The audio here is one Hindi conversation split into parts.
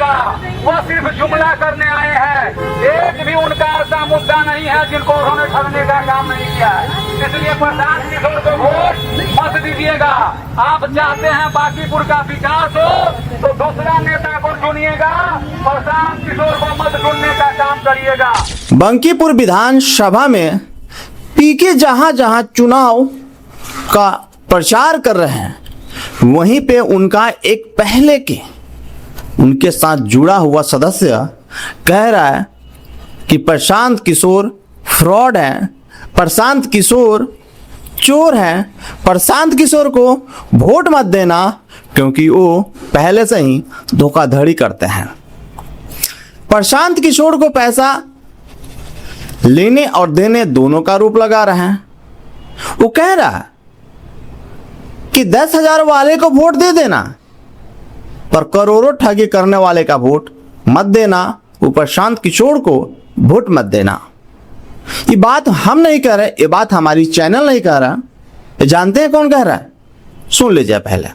दीजिएगा। वो सिर्फ जुमला करने आए हैं, एक भी उनका ऐसा मुद्दा नहीं है जिनको उन्होंने ठगने का काम नहीं किया है। इसलिए प्रशांत किशोर को वोट मत दीजिएगा। आप चाहते हैं बांकीपुर का विकास हो तो दूसरा नेता को चुनिएगा, प्रशांत किशोर को मत चुनने का काम करिएगा। बांकीपुर विधानसभा में पीके जहां जहां चुनाव का प्रचार कर रहे हैं, वहीं पे उनका एक पहले के उनके साथ जुड़ा हुआ सदस्य कह रहा है कि प्रशांत किशोर फ्रॉड है, प्रशांत किशोर चोर है, प्रशांत किशोर को वोट मत देना क्योंकि वो पहले से ही धोखाधड़ी करते हैं। प्रशांत किशोर को पैसा लेने और देने दोनों का रूप लगा रहे हैं। वो कह रहा है कि 10,000 वाले को वोट दे देना, पर करोड़ों ठगी करने वाले का वोट मत देना, वो प्रशांत किशोर को वोट मत देना। ये बात हम नहीं कह रहे, ये बात हमारी चैनल नहीं कह रहा। ये जानते हैं कौन कह रहा है? सुन लीजिए पहले।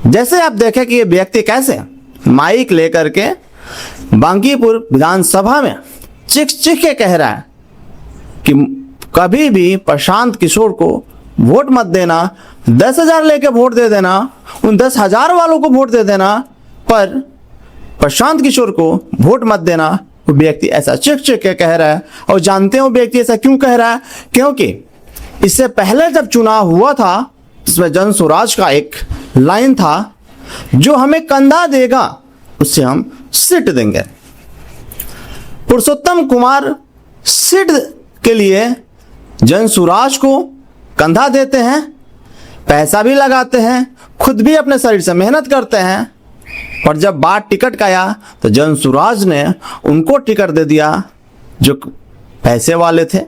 जैसे आप देखें कि ये व्यक्ति कैसे माइक लेकर के बांकीपुर विधानसभा में चीख चीख के कह रहा है कि कभी भी प्रशांत किशोर को वोट मत देना, 10,000 लेके वोट दे देना, उन 10,000 वालों को वोट दे देना, पर प्रशांत किशोर को वोट मत देना। वो व्यक्ति ऐसा चिक चिक के कह रहा है। और जानते हो व्यक्ति ऐसा क्यों कह रहा है? क्योंकि इससे पहले जब चुनाव हुआ था, इसमें जन स्वराज का एक लाइन था, जो हमें कंधा देगा उससे हम सीट देंगे। पुरुषोत्तम कुमार सीट के लिए जन स्वराज को कंधा देते हैं, पैसा भी लगाते हैं, खुद भी अपने शरीर से मेहनत करते हैं, पर जब बात टिकट का आया तो जन स्वराज ने उनको टिकट दे दिया जो पैसे वाले थे,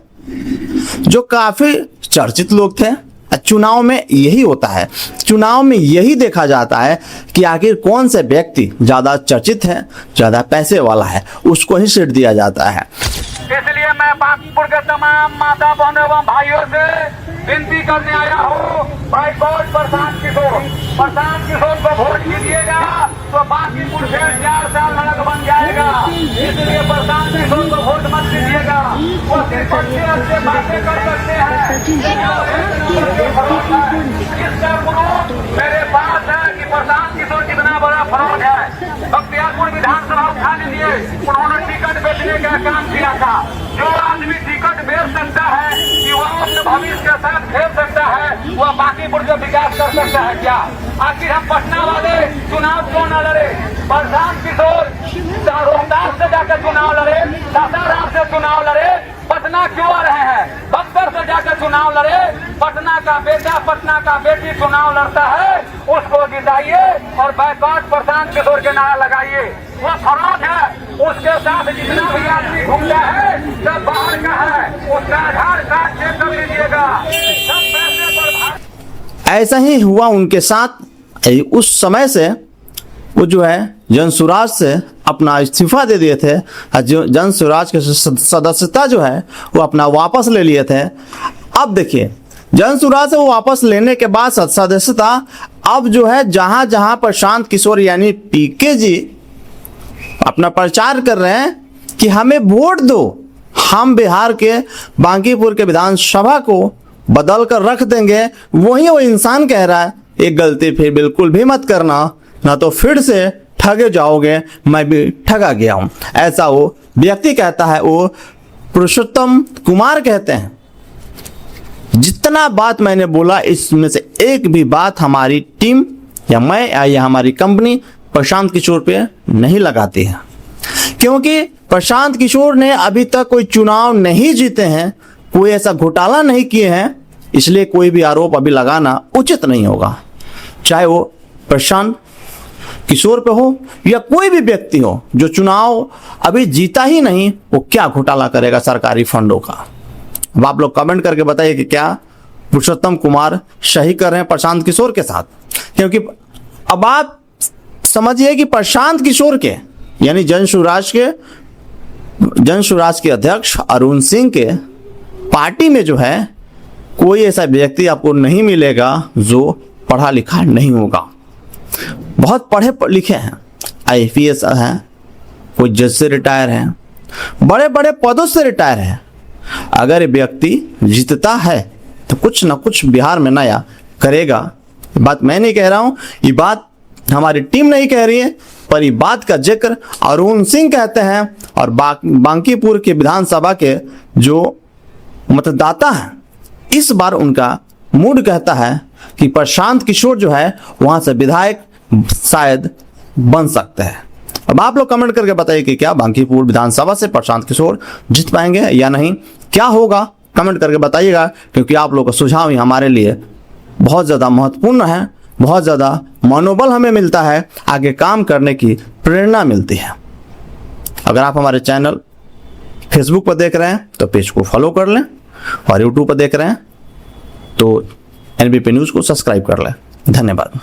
जो काफी चर्चित लोग थे। चुनाव में यही होता है, चुनाव में यही देखा जाता है कि आखिर कौन से व्यक्ति ज्यादा चर्चित है, ज्यादा पैसे वाला है, उसको ही सीट दिया जाता है। इसलिए मैं बांकीपुर के तमाम माता बहनों एवं भाइयों से विनती करने आया हूँ, भाई वोट प्रशांत किशोर को वोट कीजिएगा तो बांकीपुर से 4 साल नरक बन जाएगा। इसलिए प्रशांत किशोर को वोट मत दीजिएगा। वो सिर्फ अच्छे बातें कर सकते हैं। इसका प्रूफ मेरे पास है कि प्रशांत किशोर कितना बड़ा फ्रॉड है। बख्तियारपुर विधानसभा उठा लीजिए, उन्होंने टिकट बेचने का काम किया था। जो आदमी टिकट बेच सकता है, युवाओं के भविष्य के साथ खेल सकता है, वह बांकीपुर का विकास कर सकता है क्या? आखिर हम पटना वाले चुनाव क्यों न लड़े? प्रशांत किशोर रोहतास से जाकर चुनाव लड़े, सासाराम से चुनाव लड़े, पटना क्यों आ रहे हैं? बक्सर से जाकर चुनाव लड़े। पटना का बेटा, पटना का बेटी चुनाव लड़ता है, उसको जिताइए और बैकआउट प्रशांत किशोर के नारा लगाइए। वो फराक है, उसके साथ जितना भी आदमी घूमता है सब बाहर का है, उसका आधार कार्ड चेक कर लीजिएगा। सब पैसे पर ऐसा ही हुआ उनके साथ। उस समय से वो जो है जन स्वराज से अपना इस्तीफा दे दिए थे, जो जन स्वराज के सदस्यता जो है वो अपना वापस ले लिए थे। अब देखिए, जन स्वराज से वो वापस लेने के बाद सदस्यता अब जो है जहां जहां प्रशांत किशोर यानी पीके जी अपना प्रचार कर रहे हैं कि हमें वोट दो, हम बिहार के बांकीपुर के विधानसभा को बदल कर रख देंगे, वही वो इंसान कह रहा है एक गलती फिर बिल्कुल भी मत करना, ना तो फिर से ठगे जाओगे, मैं भी ठगा गया हूं। ऐसा वो व्यक्ति कहता है, वो पुरुषोत्तम कुमार कहते हैं। जितना बात मैंने बोला इसमें से एक भी बात हमारी टीम या मैं या हमारी कंपनी प्रशांत किशोर पे नहीं लगाती है, क्योंकि प्रशांत किशोर ने अभी तक कोई चुनाव नहीं जीते हैं, कोई ऐसा घोटाला नहीं किए हैं, इसलिए कोई भी आरोप अभी लगाना उचित नहीं होगा। चाहे वो प्रशांत किशोर पे हो या कोई भी व्यक्ति हो जो चुनाव अभी जीता ही नहीं, वो क्या घोटाला करेगा सरकारी फंडों का। अब आप लोग कमेंट करके बताइए कि क्या पुरुषोत्तम कुमार सही कर रहे हैं प्रशांत किशोर के साथ। क्योंकि अब आप समझिए कि प्रशांत किशोर के यानी जन स्वराज के अध्यक्ष अरुण सिंह के पार्टी में जो है कोई ऐसा व्यक्ति आपको नहीं मिलेगा जो पढ़ा लिखा नहीं होगा। बहुत पढ़े लिखे हैं, IPS हैं, कोई जज से रिटायर हैं, बड़े बड़े पदों से रिटायर हैं। अगर व्यक्ति जीतता है तो कुछ ना कुछ बिहार में नया करेगा। ये बात मैं नहीं कह रहा हूँ, ये बात हमारी टीम नहीं कह रही है, पर ये बात का जिक्र अरुण सिंह कहते हैं। और बांकीपुर के विधानसभा के जो मतदाता हैं, इस बार उनका मूड कहता है कि प्रशांत किशोर जो है वहां से विधायक शायद बन सकते हैं। अब आप लोग कमेंट करके बताइए कि क्या बांकीपुर विधानसभा से प्रशांत किशोर जीत पाएंगे या नहीं, क्या होगा, कमेंट करके बताइएगा, क्योंकि आप लोग का सुझाव ही हमारे लिए बहुत ज़्यादा महत्वपूर्ण है, बहुत ज़्यादा मनोबल हमें मिलता है, आगे काम करने की प्रेरणा मिलती है। अगर आप हमारे चैनल फेसबुक पर देख रहे हैं तो पेज को फॉलो कर लें, और यूट्यूब पर देख रहे हैं तो NBP न्यूज़ को सब्सक्राइब कर लें। धन्यवाद।